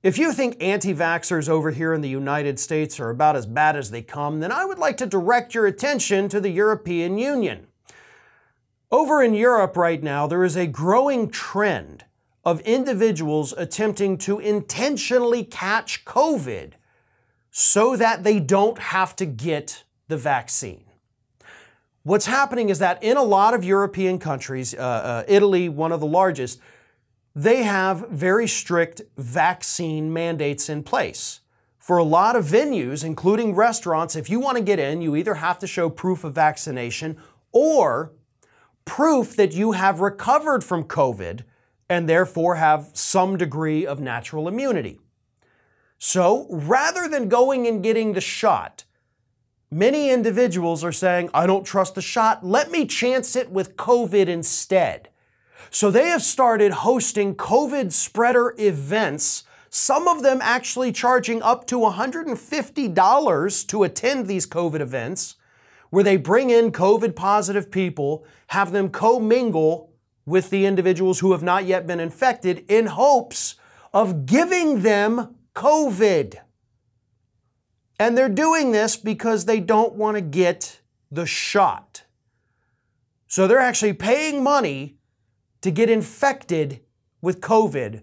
If you think anti-vaxxers over here in the United States are about as bad as they come, then I would like to direct your attention to the European Union. Over in Europe right now, there is a growing trend of individuals attempting to intentionally catch COVID so that they don't have to get the vaccine. What's happening is that in a lot of European countries, Italy, one of the largest, they have very strict vaccine mandates in place. For a lot of venues, including restaurants, if you want to get in, you either have to show proof of vaccination or proof that you have recovered from COVID and therefore have some degree of natural immunity. So rather than going and getting the shot, many individuals are saying, I don't trust the shot, let me chance it with COVID instead. So they have started hosting COVID spreader events, some of them actually charging up to $150 to attend these COVID events, where they bring in COVID positive people, have them co-mingle with the individuals who have not yet been infected in hopes of giving them COVID. And they're doing this because they don't want to get the shot. So they're actually paying money to get infected with COVID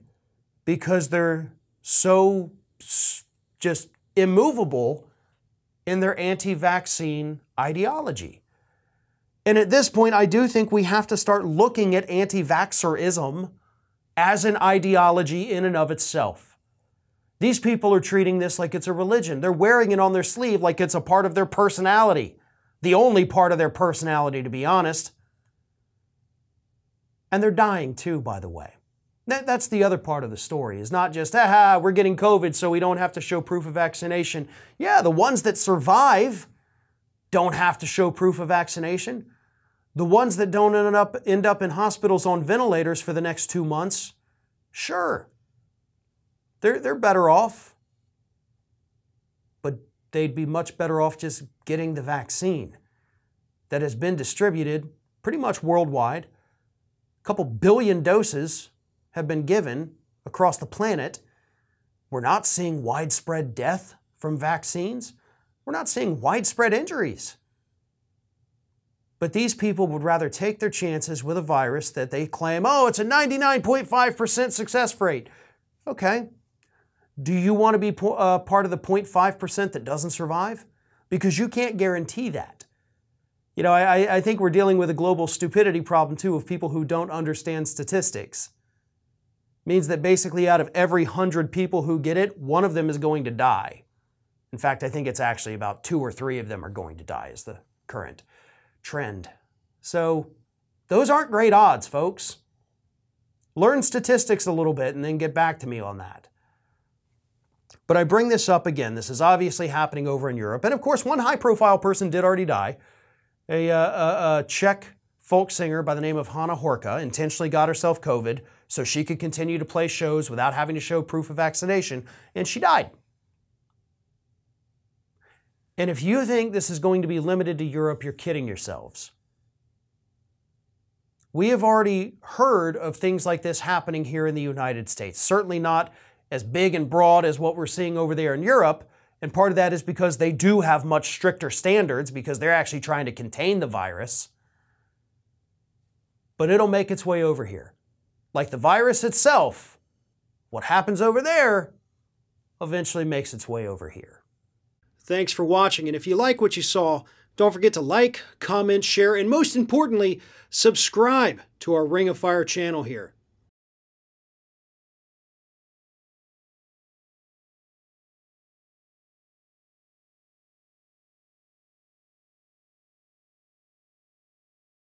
because they're so just immovable in their anti-vaccine ideology. And at this point, I do think we have to start looking at anti-vaxxerism as an ideology in and of itself. These people are treating this like it's a religion. They're wearing it on their sleeve like it's a part of their personality. The only part of their personality, to be honest. And they're dying too, by the way. That's the other part of the story, is not just, we're getting COVID so we don't have to show proof of vaccination. Yeah, the ones that survive don't have to show proof of vaccination. The ones that don't end up in hospitals on ventilators for the next 2 months, sure, they're better off. But they'd be much better off just getting the vaccine that has been distributed pretty much worldwide. A couple billion doses have been given across the planet. We're not seeing widespread death from vaccines. We're not seeing widespread injuries. But these people would rather take their chances with a virus that they claim, it's a 99.5% success rate. Okay. Do you want to be part of the 0.5% that doesn't survive? Because you can't guarantee that. You know, I think we're dealing with a global stupidity problem too of people who don't understand statistics. Means that basically out of every 100 people who get it, one of them is going to die. In fact, I think it's actually about 2 or 3 of them are going to die is the current trend. So those aren't great odds, folks. Learn statistics a little bit and then get back to me on that. But I bring this up again. This is obviously happening over in Europe. And of course, one high-profile person did already die. A Czech folk singer by the name of Hana Horka intentionally got herself COVID so she could continue to play shows without having to show proof of vaccination, and she died. And if you think this is going to be limited to Europe, you're kidding yourselves. We have already heard of things like this happening here in the United States. Certainly not as big and broad as what we're seeing over there in Europe. And part of that is because they do have much stricter standards because they're actually trying to contain the virus. But it'll make its way over here. Like the virus itself, what happens over there eventually makes its way over here. Thanks for watching, and if you like what you saw, don't forget to like, comment, share, and most importantly, subscribe to our Ring of Fire channel here.